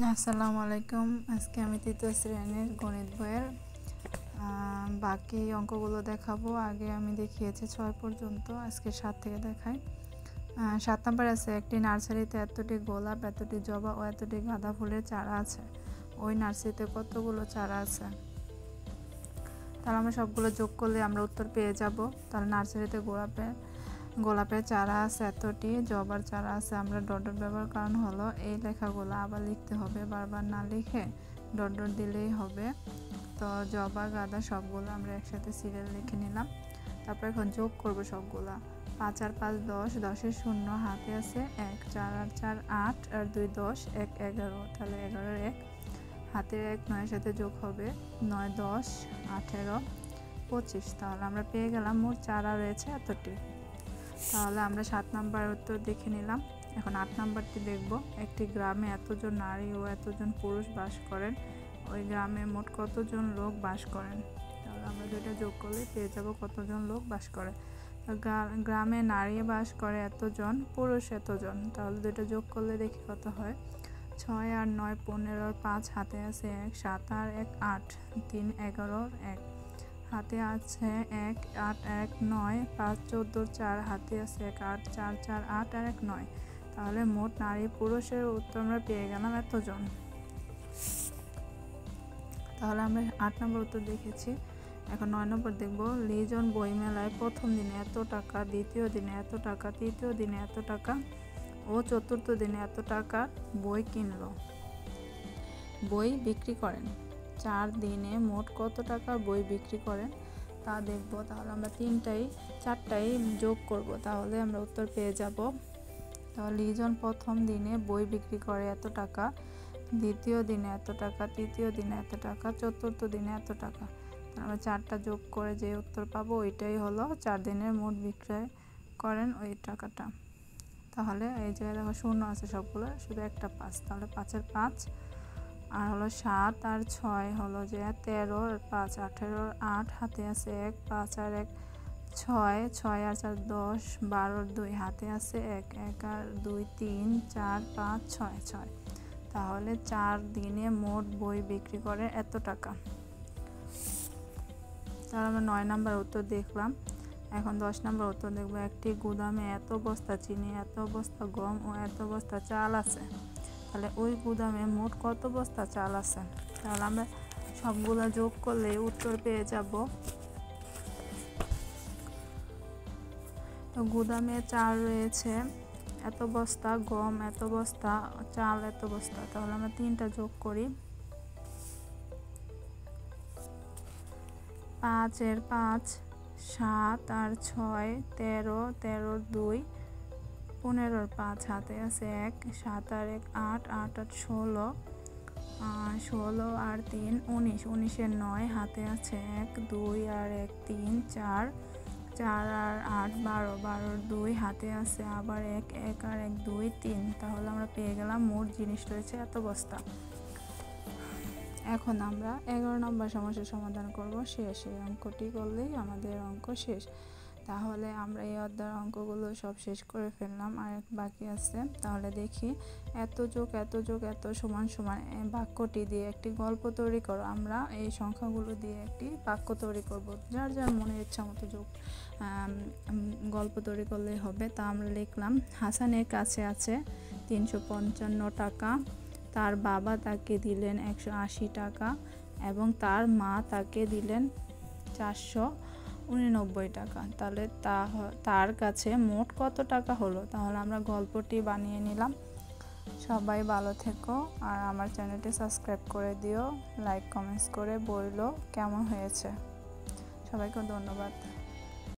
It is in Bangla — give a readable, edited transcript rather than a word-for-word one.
আসসালামু আলাইকুম। আজকে আমি তৃতীয় শ্রেণীর গণিত বইয়ের বাকি অঙ্কগুলো দেখাবো। আগে আমি দেখিয়েছি 6 পর্যন্ত, আজকে 7 থেকে দেখাই। 7 নম্বর আছে, একটি নার্সারিতে এতটি গোলাপ, এতটি জবা ও এতটি গাঁদা ফুলের চারা আছে। ওই নার্সারিতে কতগুলো চারা আছে? তাহলে আমরা সবগুলো যোগ করলে আমরা উত্তর পেয়ে যাব। তাহলে নার্সারিতে গোলাপের চারা আছে এতটি, জবার চারা আছে, আমরা ডট ডট ব্যবহার কারণ হলো এই লেখাগুলো আবার লিখতে হবে, বারবার না লিখে ডট ডট দিলেই হবে। তো জবা গাঁদা সবগুলো আমরা একসাথে সিরিয়াল লিখে নিলাম। তারপর এখন যোগ করব সবগুলা। 5 আর 5 10, 10-এর শূন্য, হাতে আছে 1, 4 আর 4 8, আর 2 10, 1 11, তাহলে 11-এর 1, হাতের 1 9-এর সাথে যোগ হবে 9 10 18 25। তাহলে আমরা পেয়ে গেলাম মোট চারা রয়েছে এতটি। তাহলে আমরা 7 নম্বর উত্তর দেখে নিলাম। এখন 8 নম্বরটি দেখব। একটি গ্রামে এতজন নারী ও এতজন পুরুষ বাস করেন, ওই গ্রামে মোট কতজন লোক বাস করেন? তাহলে আমরা দুইটা যোগ করলে পেয়ে যাব কতজন লোক বাস করে। গ্রামে নারী বাস করে এতজন, পুরুষ এতজন, তাহলে দুইটা যোগ করলে দেখি কত হয়। 6 আর 9 15, 5 হাতে আছে 1, 7 আর 1 8, 3 11, 1 হাতে আছে 1, 8 1 9, 5 14, 4 হাতে আছে 1 8, 4 4 8 আর 1 9। তাহলে মোট নারী পুরুষের উত্তর আমরা পেয়ে গেলাম এতজন। তাহলে আমরা 8 নম্বর উত্তর দেখেছি। এখন 9 নম্বর দেখব। লিজন বইমেলায় প্রথম দিনে এত টাকা, দ্বিতীয় দিনে এত টাকা, তৃতীয় দিনে এত টাকা ও চতুর্থ দিনে এত টাকা বই কিনলো, বই বিক্রি করেন। 4 দিনে মোট কত টাকার বই বিক্রি করেন তা দেখব। তাহলে আমরা চারটাই যোগ করব, তাহলে আমরা উত্তর পেয়ে যাব। তাহলে লিজন প্রথম দিনে বই বিক্রি করে এত টাকা, দ্বিতীয় দিনে এত টাকা, তৃতীয় দিনে এত টাকা, চতুর্থ দিনে এত টাকা। আমরা 4টা যোগ করে যে উত্তর পাবো ওইটাই হলো 4 দিনের মোট বিক্রয় করেন ওই টাকাটা। তাহলে এই জায়গায় দেখো শূন্য আছে সবগুলো, শুধু একটা 5, তাহলে 5-এর 5 আর হলো 7 আর 6 হলো যে 13 আর 5 18 আর 8, হাতে আছে 1, 5 আর 1 6, 6 আর 4 10, 12 আর 2 হাতে আছে 1, 1 আর 2 3 4 5 6 6। তাহলে 4 দিনে মোট বই বিক্রি করে এত টাকা। তাহলে আমরা 9 নম্বর উত্তর দেখলাম। এখন 10 নম্বর উত্তর দেখব। একটি গুদামে এত বস্তা চিনি, এত বস্তা গম ও এত বস্তা চাল আছে, তাহলে ওই গুদামে মোট কত বস্তা চাল আছে? তাহলে আমরা সবগুলো যোগ করলে উত্তর পেয়ে যাব। তো গুদামে চাল রয়েছে এত বস্তা, গম এত বস্তা, চাল এত বস্তা, তাহলে আমরা 3টা যোগ করি। 5 এর 5 7 আর 6 13, 13 2 15 আর 5 হাতে আছে 1, 7 আর 1 8, 8 আর 16, 16 আর 3 19, 19 এর 9 হাতে আছে 1, 2 আর 1 3 4, 4 আর 8 12, 12 আর 2 হাতে আছে আবার 1, 1 আর 1 2 3। তাহলে আমরা পেয়ে গেলাম মোট জিনিস রয়েছে এত বস্তা। এখন আমরা 11 নম্বর সমস্যার সমাধান করব। শেষ, এই অঙ্কটি করলেই আমাদের অঙ্ক শেষ। তাহলে আমরা এই অধ্যায়ের অঙ্কগুলো সব শেষ করে ফেললাম, আর বাকি আছে। তাহলে দেখি, এত যোগ এত যোগ এত সমান সমান বাক্যটি দিয়ে একটি গল্প তৈরি করো। আমরা এই সংখ্যাগুলো দিয়ে একটি বাক্য তৈরি করব, যার যার মনের ইচ্ছা মতো গল্প তৈরি করলেই হবে। তা আমরা লিখলাম, হাসানের কাছে আছে 355 টাকা, তার বাবা তাকে দিলেন 180 টাকা এবং তার মা তাকে দিলেন 499 টাকা। তাহলে তার কাছে মোট কত টাকা হলো? তাহলে আমরা গল্পটি বানিয়ে নিলাম। সবাই ভালো থেকো, আর আমার চ্যানেলটি সাবস্ক্রাইব করে দিও, লাইক কমেন্টস করে বলো কেমন হয়েছে। সবাইকে ধন্যবাদ।